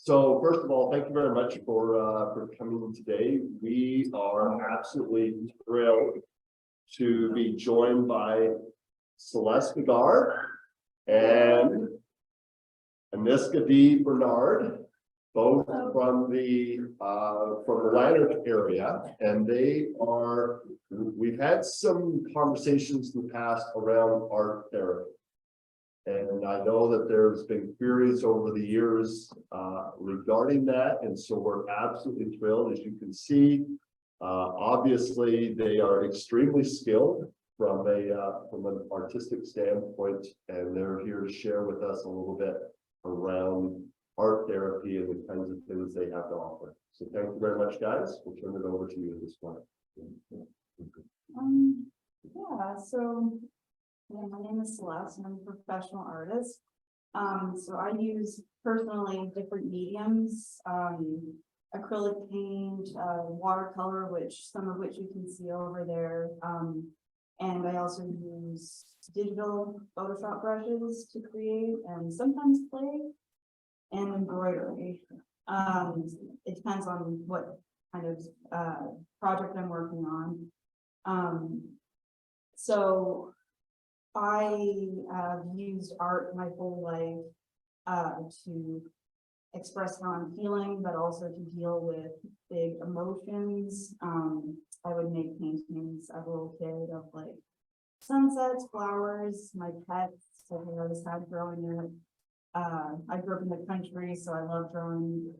So first of all, thank you very much for coming today. We are absolutely thrilled to be joined by Celeste Biggar and Anaska-Dee Bernard, both from the Lanark area, and we've had some conversations in the past around art therapy. And I know that there's been queries over the years regarding that, and so we're absolutely thrilled. As you can see, obviously they are extremely skilled from an artistic standpoint, and they're here to share with us a little bit around art therapy and the kinds of things they have to offer. So thank you very much, guys. We'll turn it over to you at this point. My name is Celeste, and I'm a professional artist. So I use personally different mediums, acrylic paint, watercolor, some of which you can see over there. And I also use digital Photoshop brushes to create, and sometimes clay and embroidery. It depends on what kind of project I'm working on. So I have used art my whole life to express how I'm feeling, but also to deal with big emotions. I would make paintings as a little kid of like sunsets, flowers, my pets, so I always had growing up. I grew up in the country, so I love drawing,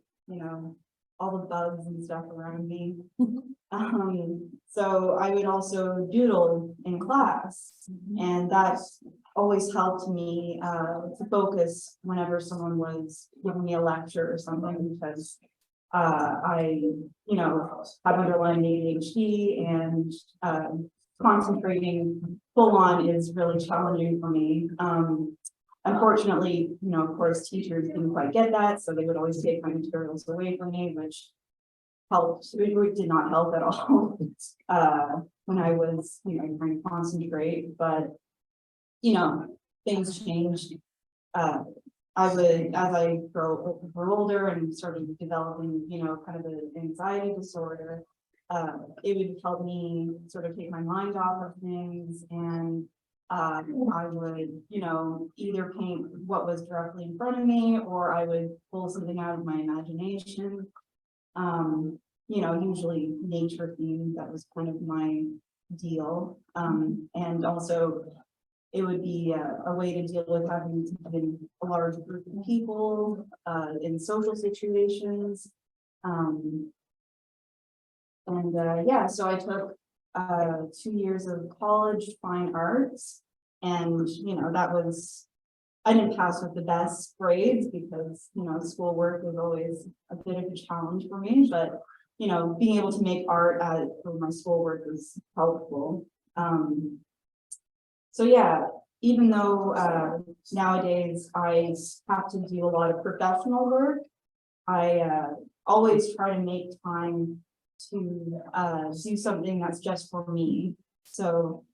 all the bugs and stuff around me. So I would also doodle in class, and that always helped me to focus whenever someone was giving me a lecture or something, because I, have underlying ADHD, and concentrating full on is really challenging for me. Unfortunately, of course, teachers didn't quite get that, so they would always take my materials away from me, which did not help at all when I was, trying to concentrate. But, things changed. As I grew older and started developing, kind of an anxiety disorder, it would help me sort of take my mind off of things, and I would, either paint what was directly in front of me, or I would pull something out of my imagination. Usually nature themed, that was kind of my deal. And also it would be a way to deal with having to be in a large group of people, in social situations. So I took 2 years of college fine arts, and I didn't pass with the best grades because schoolwork was always a bit of a challenge for me, but being able to make art for my schoolwork was helpful. Even though nowadays I have to do a lot of professional work, I always try to make time to do something that's just for me. So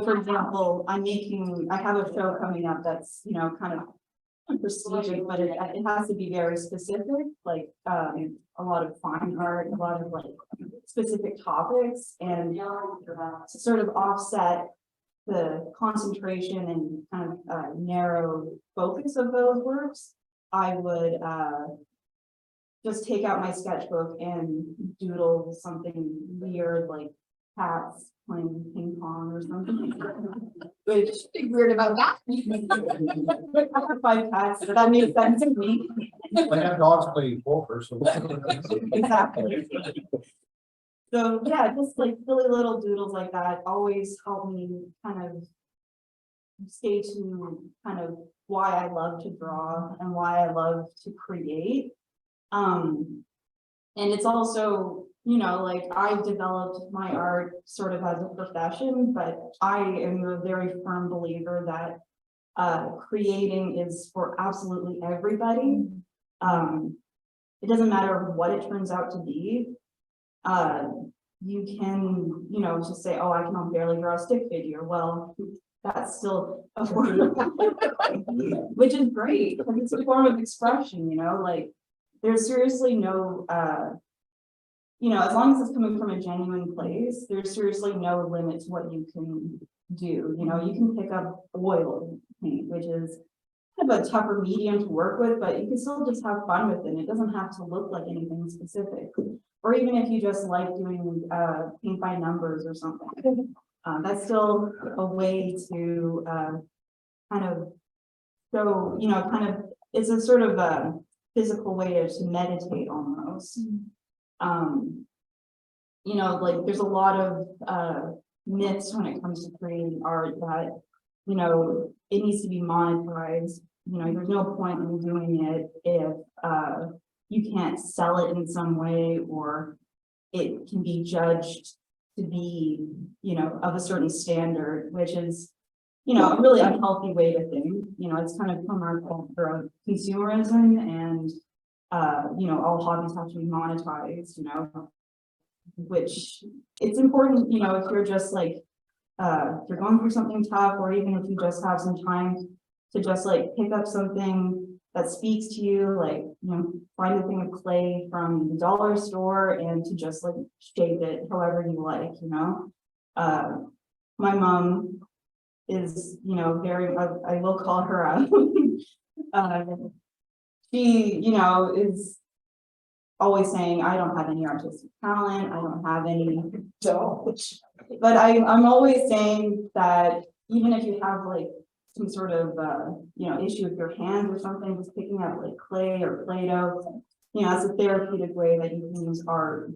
for example, I have a show coming up that's kind of prestigious, but it has to be very specific, like a lot of fine art, a lot of specific topics, and to sort of offset the concentration and kind of narrow focus of those works, I would just take out my sketchbook and doodle something weird, like cats playing ping pong or something. Which Big weird about that. I have 5 cats, so that makes sense to me. I have dogs playing poker, so. Exactly. So yeah, just like silly little doodles like that always help me kind of stay to kind of why I love to draw and why I love to create. And it's also, I've developed my art sort of as a profession, but I am a very firm believer that creating is for absolutely everybody. It doesn't matter what it turns out to be. You can, just say, oh, I can barely draw a stick figure. Well, that's still a form, which is great, because it's a form of expression, you know, like, there's seriously no, you know, as long as it's coming from a genuine place, there's seriously no limit to what you can do. You know, you can pick up oil paint, which is kind of a tougher medium to work with, but you can still just have fun with it. It doesn't have to look like anything specific. Or even if you just like doing paint by numbers or something, that's still a way to kind of show, you know, kind of, it's a sort of a physical way to meditate almost. You know, like there's a lot of myths when it comes to creating art that, you know, it needs to be monetized. You know, there's no point in doing it if you can't sell it in some way, or it can be judged to be, you know, of a certain standard, which is, you know, a really unhealthy way to think. You know, it's kind of from our culture of consumerism, and you know, all hobbies have to be monetized, you know, which it's important, you know, if you're just like, if you're going through something tough, or even if you just have some time to just like pick up something that speaks to you, like, you know, find a thing of clay from the dollar store and to just like shape it however you like, you know. My mom is, you know, very, I will call her out. She, you know, is always saying, I don't have any artistic talent, I don't have any, but I'm always saying that even if you have like some sort of, you know, issue with your hands or something, just picking up like clay or Play-Doh, you know, it's a therapeutic way that you can use art,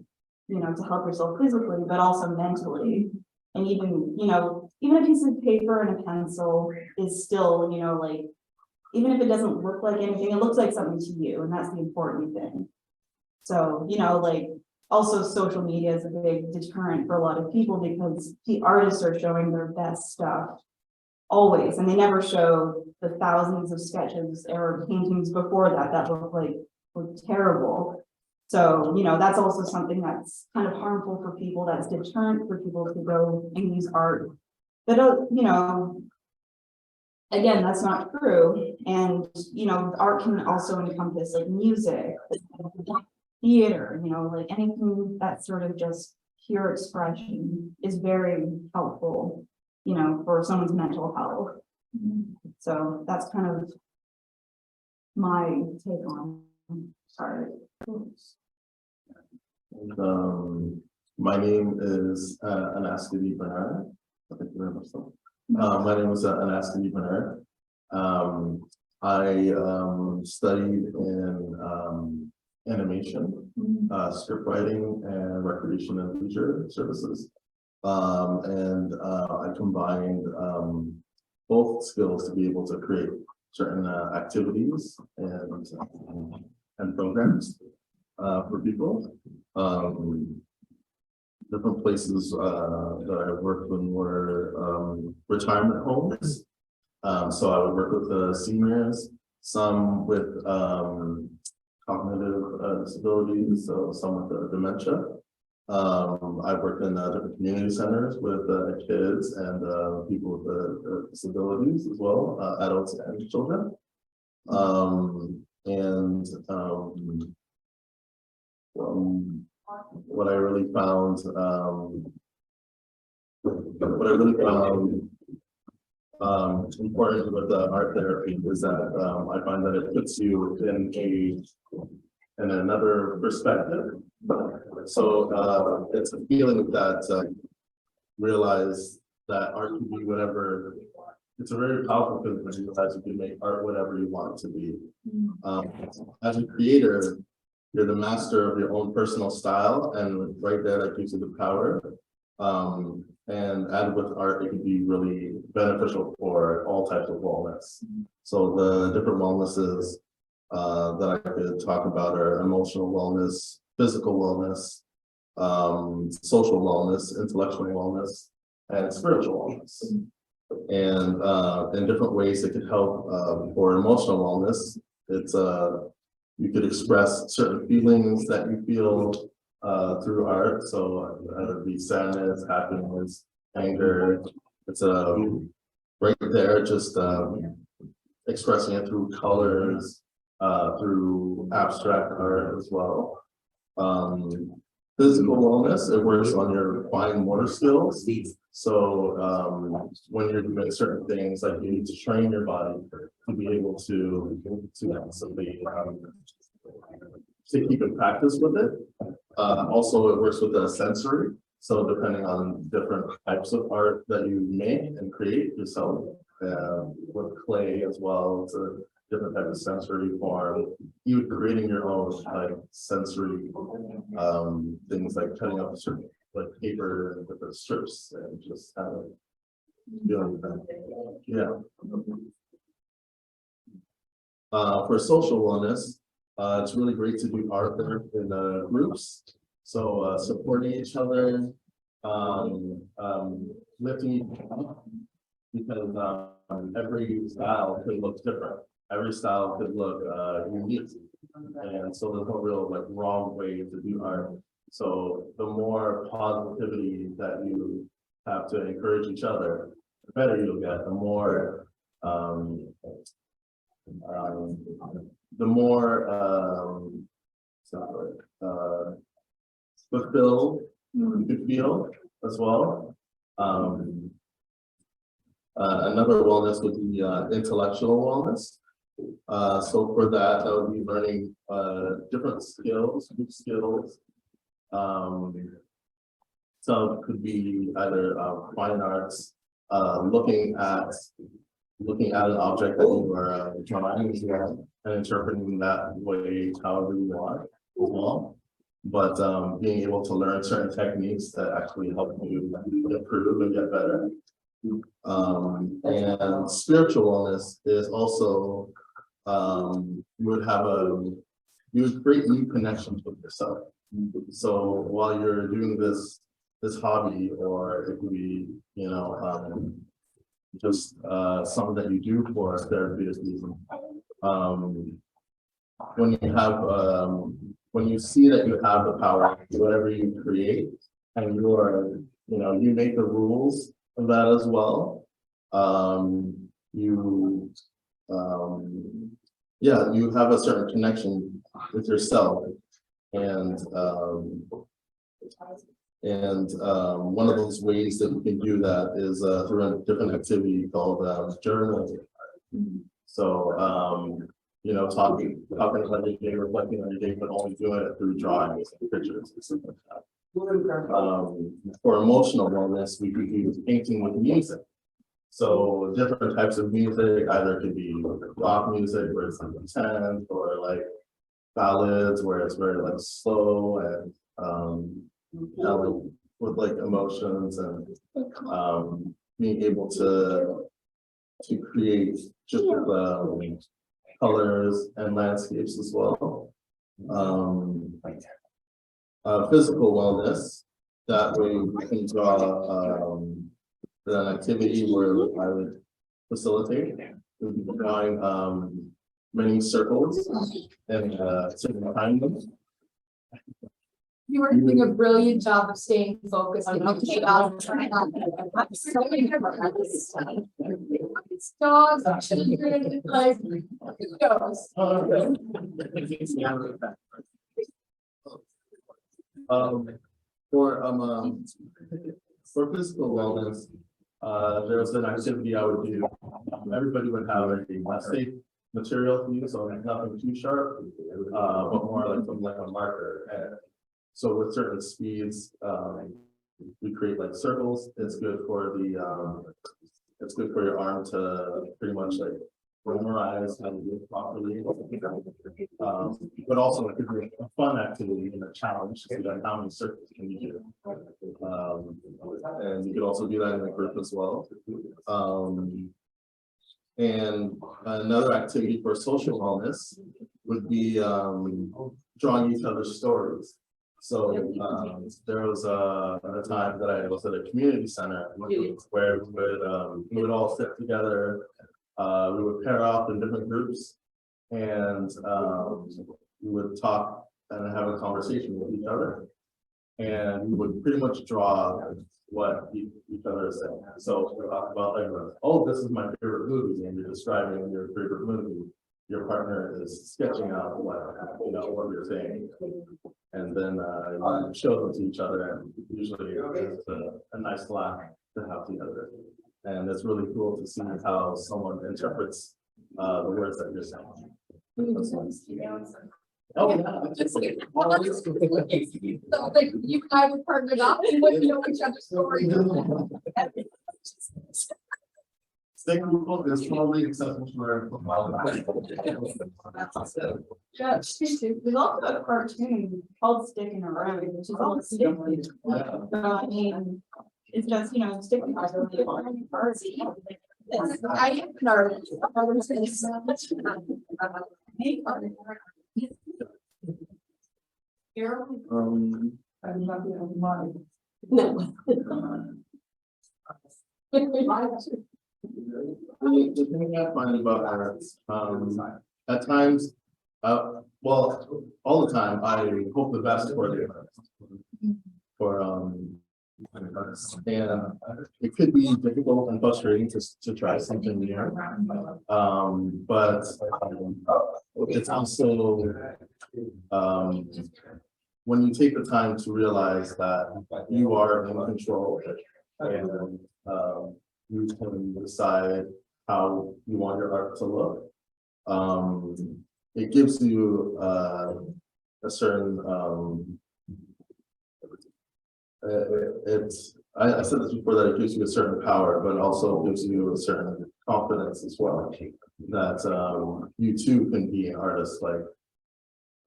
you know, to help yourself physically, but also mentally. And even, you know, even a piece of paper and a pencil is still, you know, like, even if it doesn't look like anything, it looks like something to you, and that's the important thing. So, you know, like, also social media is a big deterrent for a lot of people, because the artists are showing their best stuff always, and they never show the thousands of sketches or paintings before that were terrible. So, you know, that's also something that's kind of harmful for people, that's deterrent for people to go and use art. But, you know, again, that's not true. And, you know, art can also encompass like music, theater, you know, like anything that's sort of just pure expression is very helpful, you know, for someone's mental health. So that's kind of my take on art. My name is Anaska-Dee. Thank you very much. My name is Anaska-Dee. I studied in animation, script writing, and recreation and leisure services. And I combined both skills to be able to create certain activities and programs for people. Different places that I worked in were retirement homes. So I would work with seniors, some with cognitive disabilities, so some with dementia. I've worked in different community centers with kids and people with disabilities as well, adults and children. What I really found, important with art therapy is that I find that it puts you in another perspective. So it's a feeling that realize that art can be whatever. It's a very powerful feeling when you realize you can make art whatever you want it to be. As a creator, you're the master of your own personal style, and right there that gives you the power. And added with art, it can be really beneficial for all types of wellness. So the different wellnesses that I could talk about are emotional wellness, physical wellness, social wellness, intellectual wellness, and spiritual wellness. And in different ways it could help for emotional wellness. It's you could express certain feelings that you feel through art. So either be sadness, happiness, anger. It's right there, just expressing it through colors, through abstract art as well. Physical wellness, it works on your fine motor skills. So when you're doing certain things, like you need to train your body to be able to simply to keep in practice with it. Also, it works with the sensory. So depending on different types of art that you make and create yourself, with clay as well, it's a different type of sensory form. You creating your own like sensory things, like cutting up certain like paper and different strips and just kind of doing that. Yeah. For social wellness, it's really great to do art there in groups. So supporting each other, lifting each other up, because every style could look different. Every style could look unique, and so there's no real like wrong way to do art. So the more positivity that you have to encourage each other, the better you'll get. Fulfilled you could feel as well. Another wellness would be intellectual wellness. So for that would be learning different skills, new skills. So it could be either fine arts, looking at an object that you are drawing and interpreting that way however you want as well. But being able to learn certain techniques that actually help you improve and get better. And spiritual wellness is also you would create new connections with yourself. So while you're doing this hobby, or it could be, you know, just something that you do for a therapeutic reason. When you see that you have the power, whatever you create, and you are, you know, you make the rules of that as well. You have a certain connection with yourself, and one of those ways that you can do that is through a different activity called journaling. So you know, talking about your day, reflecting on your day, but only doing it through drawings and pictures and stuff like that. For emotional wellness, we could use painting with music. So different types of music, either it could be rock music where it's like intense, or like ballads where it's very like slow and with like emotions, and being able to create just with colors and landscapes as well. Physical wellness, that way we can draw an activity where I would facilitate. We'd be drawing many circles and sitting behind them. You were doing a brilliant job of staying focused. Dogs, children, like dogs. For physical wellness, there's an activity I would do. Everybody would have a safe material to use, so nothing too sharp, but more like something like a marker. And so with certain speeds, we create like circles. It's good for your arm to pretty much like memorize how to do it properly. But also it could be a fun activity and a challenge to see like how many circles can you do. And you could also do that in a group as well. And another activity for social wellness would be drawing each other's stories. So there was a time that I was at a community center where we would all sit together. We would pair off in different groups, and we would talk and have a conversation with each other. And we would pretty much draw what each other is saying. So we'll talk about like, oh, this is my favorite movie, and you're describing your favorite movie. Your partner is sketching out what you're saying. And then you show them to each other, and usually it's a nice laugh to have together. And it's really cool to see how someone interprets the words that you're saying. Oh, yeah. So like you and I were partnered up and what you know each other's story. Stick people is probably acceptable for. Yeah, there's also a cartoon called Sticking Around, which is all sticking. So, I mean, it's just, sticking around the party. I am an artist. I was gonna say, I'm not the only one. no. The thing I find about art, at times, well, all the time, I hope the best for the artist. And it could be difficult and frustrating to try something new. But it's also, when you take the time to realize that you are in control and, you can decide how you want your art to look. It gives you a certain I said this before, that it gives you a certain power, but also gives you a certain confidence as well, that you too can be an artist like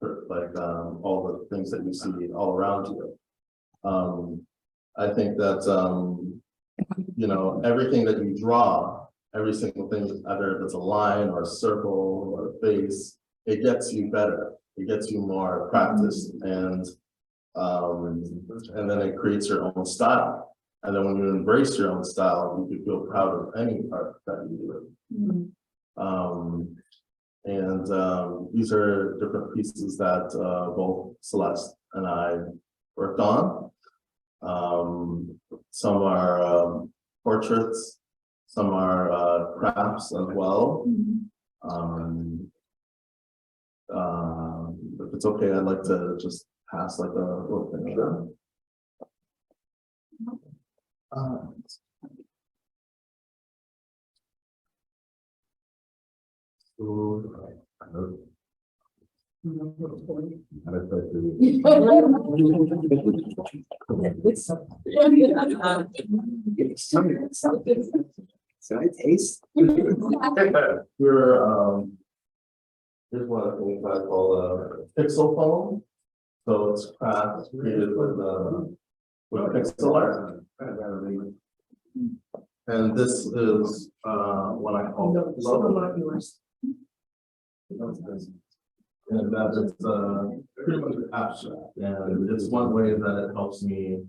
all the things that you see all around you. I think that everything that you draw, every single thing, either if it's a line or a circle or a face, it gets you better. It gets you more practice, and then it creates your own style. And then when you embrace your own style, you can feel proud of any art that you do. These are different pieces that both Celeste and I worked on. Some are portraits, some are crafts as well. If it's okay, I'd like to just pass like a little picture. Here's one of the things I call a pixel phone. So it's created with pixel art. And this is what I call and that is pretty much abstract, and it's one way that it helps me.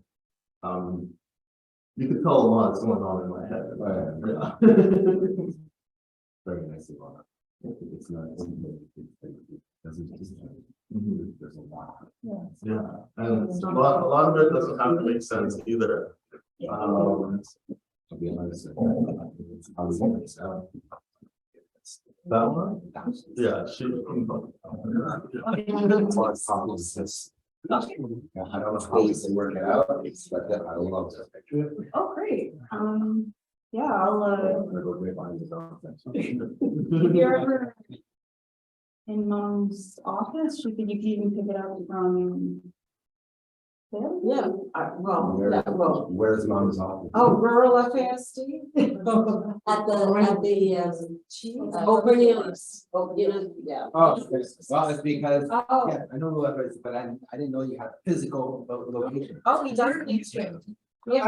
You can tell a lot is going on in my head. Yeah. Very nice. It's not. There's a lot. Yeah, and a lot of it doesn't have to make sense either. That one? Yeah, she. I don't know how we can work it out, but I love that. Oh, great. Yeah, I'll, if you're ever in Mom's office, you can even pick it up from there. Yeah, well, Where's Mom's office? oh, rural FASD? At the Oh, Cornelius. Oh, yeah. Oh, well, it's because, Oh, yeah, I know the letters, but I didn't know you had physical location. oh, he doesn't need to. Yeah.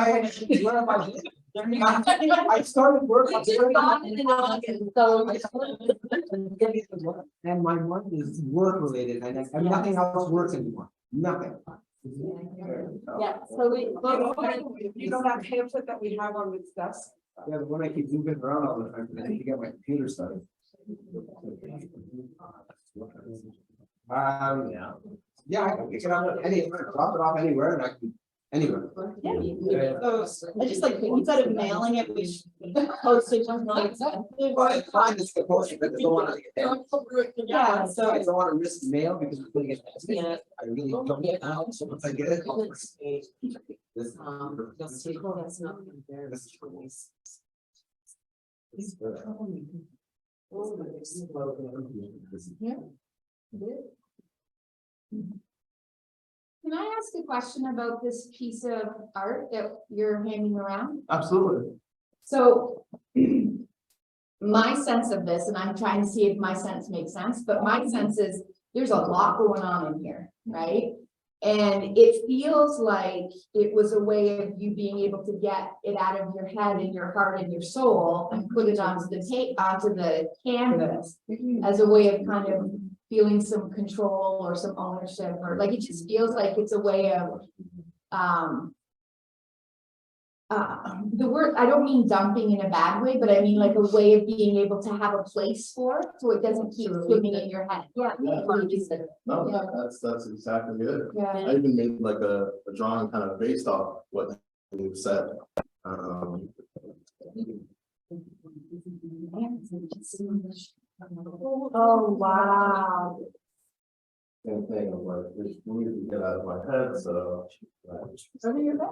I started work. And my money is work related, and nothing else works anymore, nothing. Yeah, so You don't have pamphlet that we have on this desk? Yeah, but when I keep moving around all the time, I need to get my computer started. Yeah. Yeah, I can pick it up anywhere, drop it off anywhere and I can, anywhere. Yeah, you could. So I just like, instead of mailing it, we should postage on like. But I just get posted, but I don't wanna. Yeah, So I so don't wanna risk mail because it's gonna get nasty. I really don't get out, so once I get it. I'll risk it. This- That's not there. this is nice. Can I ask a question about this piece of art that you're handing around? Absolutely. So my sense of this, and I'm trying to see if my sense makes sense, but my sense is there's a lot going on in here, right? And it feels like it was a way of you being able to get it out of your head and your heart and your soul and put it onto the tape, onto the canvas as a way of kind of feeling some control or some ownership, or like, it just feels like it's a way of, the word, I don't mean dumping in a bad way, but I mean like a way of being able to have a place for it, so it doesn't keep swimming in your head. Yeah. No, Yeah. that's exactly it. Yeah. I even made like a drawing kind of based off what you said. oh, wow. Same thing, I'm like, this needs to get out of my head, so. Over your bed.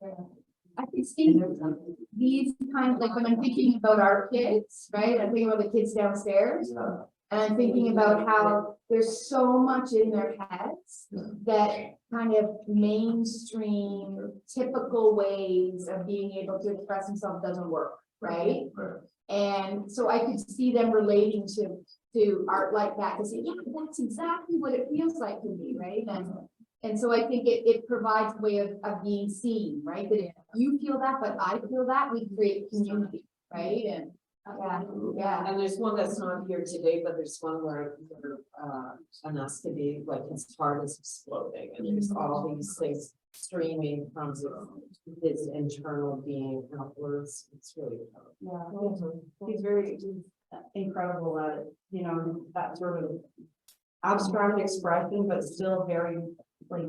Yeah. I can see these kind of, like, when I'm thinking about our kids, right, I'm thinking about the kids downstairs. Yeah. And I'm thinking about how there's so much in their heads that kind of mainstream, typical ways of being able to express themselves doesn't work, right? Right. And so I could see them relating to art like that, to say, yeah, that's exactly what it feels like to me, right? And so I think it provides a way of being seen, right? That if you feel that, but I feel that, we create community, right? And yeah. And there's one that's not here today, but there's one where Anaska-Dee, like his heart is exploding and there's all these things streaming from his internal being outwards. It's really powerful. Yeah, he's very incredible at it, you know, that sort of abstract expression, but still very like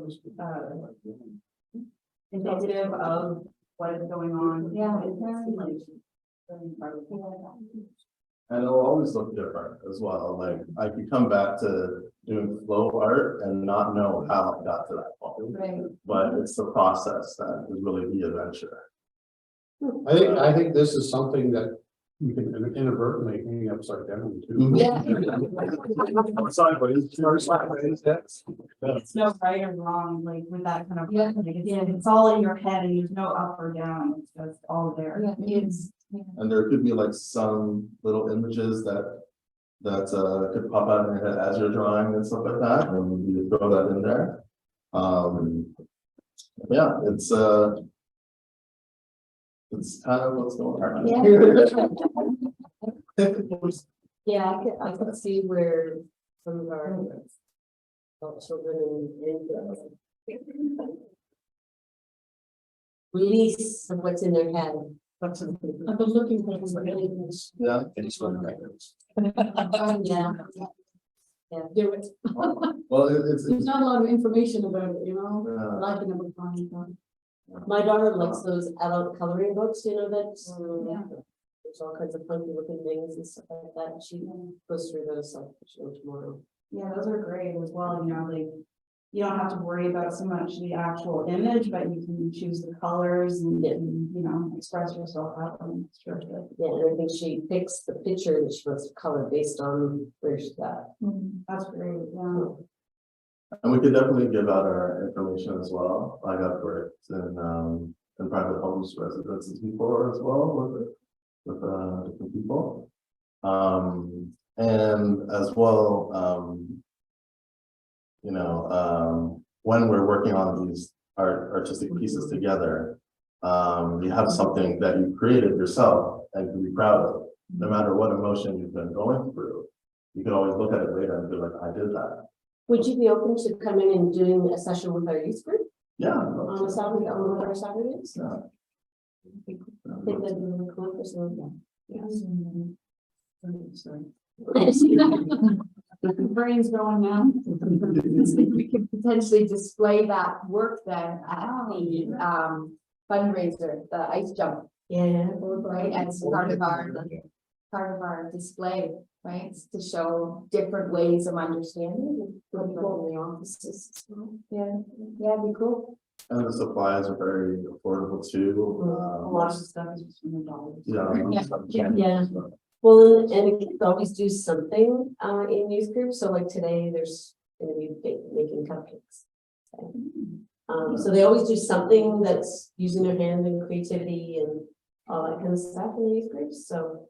indicative of what is going on. Yeah. It's really incredible. And it'll always look different as well, like I could come back to doing flow art and not know how I got to that point. Right. But it's the process that is really the adventure. I think this is something that we can inadvertently hang upside down too. Yeah. Sideways. It's no right or wrong, like with that kind of, Yeah. it's all in your head and there's no up or down, it's just all there. Yeah, it's, And there could be like some little images that could pop out in your head as you're drawing and stuff like that, and you throw that in there. Yeah, it's kind of what's going on. Yeah, I could see where some of our children and release of what's in their head. I've been looking for some really. Yeah. Yeah. Yeah, do it. Well, it's There's not a lot of information about it, you know, Yeah. like a number five. My daughter likes those adult coloring books, you know, that. There's all kinds of funky looking things and stuff like that. She goes through those, so she'll tomorrow. Yeah, those are great as well, you know, like, you don't have to worry about so much the actual image, but you can choose the colors and, you know, express yourself out. And it's really good. Yeah, and I think she picks the picture that she wants to color based on where she's at. That's great, yeah. And we could definitely give out our information as well. I got worked in private homes residences before as well with different people. And as well, you know, when we're working on these artistic pieces together, you have something that you created yourself and can be proud of, no matter what emotion you've been going through. You can always look at it later and be like, I did that. Would you be open to coming and doing a session with our youth group Yeah. on a Saturday, on one of our Saturdays? Yeah. I think that'd be really cool for some of them. Yes. Brain's going now. We could potentially display that work then at the fundraiser, the ice jump, Yeah. right, as part of our display, right, to show different ways of understanding. People in the offices. Yeah, yeah, it'd be cool. And the supplies are very affordable too. A lot of stuff is just in the dollars. Yeah. Well, and kids always do something in youth groups, so like today, there's gonna be making cupcakes. So they always do something that's using their hand and creativity and all that kind of stuff in the youth groups, so.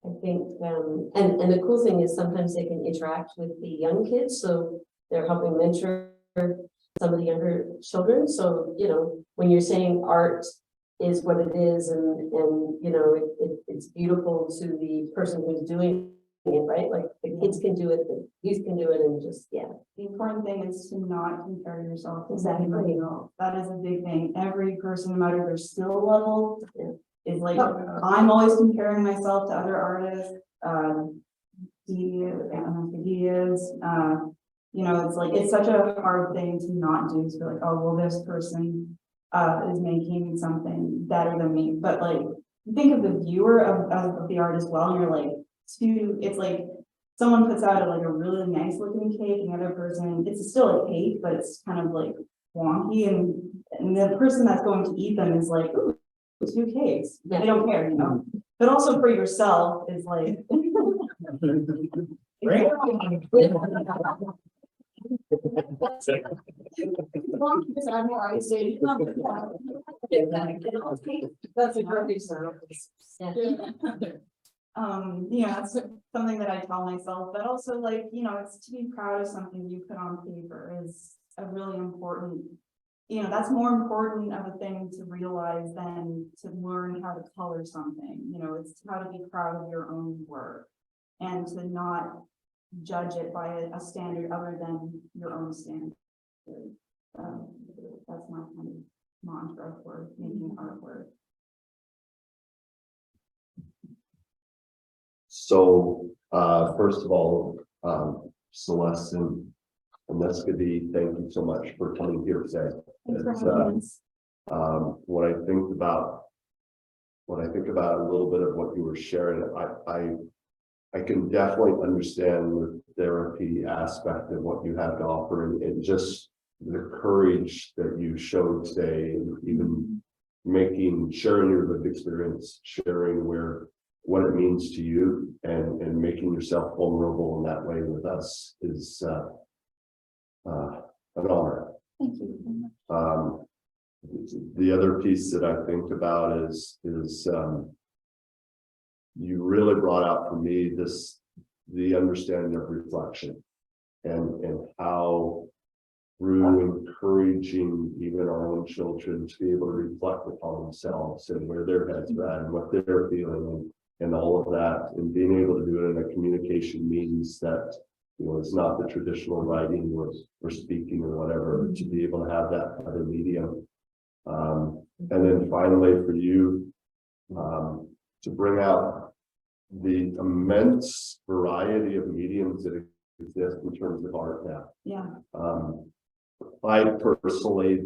I think, and the cool thing is sometimes they can interact with the young kids, so they're helping mentor some of the younger children, so, you know, when you're saying art is what it is, and you know, it's beautiful to the person who's doing it, right? Like the kids can do it, the youth can do it, and just, yeah. The important thing is to not compare yourself to Exactly. anybody else. That is a big thing. Every person, no matter their skill level, is like, I'm always comparing myself to other artists. Anaska-Dee is, you know, it's like, it's such a hard thing to not do, to be like, oh, well, this person is making something better than me. But like, think of the viewer of the art as well. And you're like, it's like someone puts out like a really nice looking cake, and the other person, it's still a cake, but it's kind of like wonky, and the person that's going to eat them is like, ooh, 2 cakes. They don't care, you know. But also for yourself is like. That's a great example. Yeah, it's something that I tell myself, but also like, you know, it's to be proud of something you put on paper is a really important, you know, that's more important of a thing to realize than to learn how to color something. You know, it's how to be proud of your own work and to not judge it by a standard other than your own standard. That's my kind of mantra for making artwork. So, first of all, Celeste and Anaska-Dee, thank you so much for coming here today. Thanks for having us. When I think about a little bit of what you were sharing, I can definitely understand the therapy aspect of what you have to offer, and just the courage that you showed today, and even sharing your lived experience, sharing what it means to you, and making yourself vulnerable in that way with us is an honor. Thank you. The other piece that I think about is you really brought out for me the understanding of reflection, and how through encouraging even our own children to be able to reflect upon themselves and where their heads are at and what they're feeling and all of that, and being able to do it in a communication means that, you know, it's not the traditional writing or speaking or whatever, to be able to have that other medium. And then finally for you, to bring out the immense variety of mediums that exist in terms of art now. Yeah. I personally,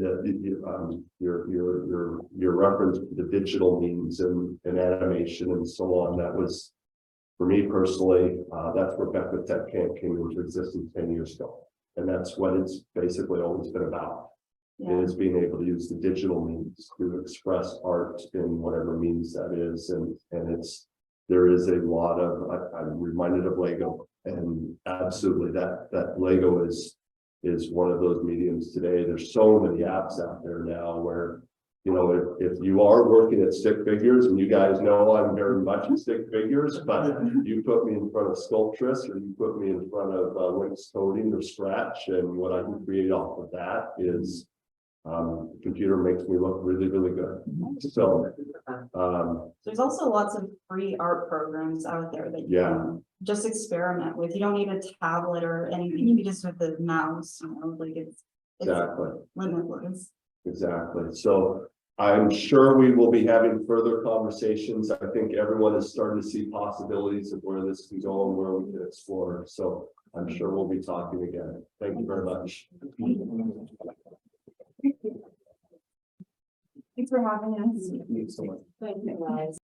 your reference to the digital means and animation and so on, that was, for me personally, that's where Beckwith Tech Camp came into existence 10 years ago. And that's what it's basically always been about. Yeah. Is being able to use the digital means to express art in whatever means that is. And there is a lot of, I'm reminded of Lego, and absolutely that Lego is one of those mediums today. There's so many apps out there now where, you know, if you are working at stick figures, and you guys know I'm very much at stick figures, but you put me in front of Sculptress, or you put me in front of Wix Coding or Scratch, and what I can create off of that is, the computer makes me look really, really good. So, There's also lots of free art programs out there that you can just experiment with. You don't need a tablet or anything. You can just with the mouse, you know, like it's exactly. limitless. Exactly. So I'm sure we will be having further conversations. I think everyone is starting to see possibilities of where this can go and where we can explore. So I'm sure we'll be talking again. Thank you very much. Thanks for having us. Thank you so much. Thank you, guys.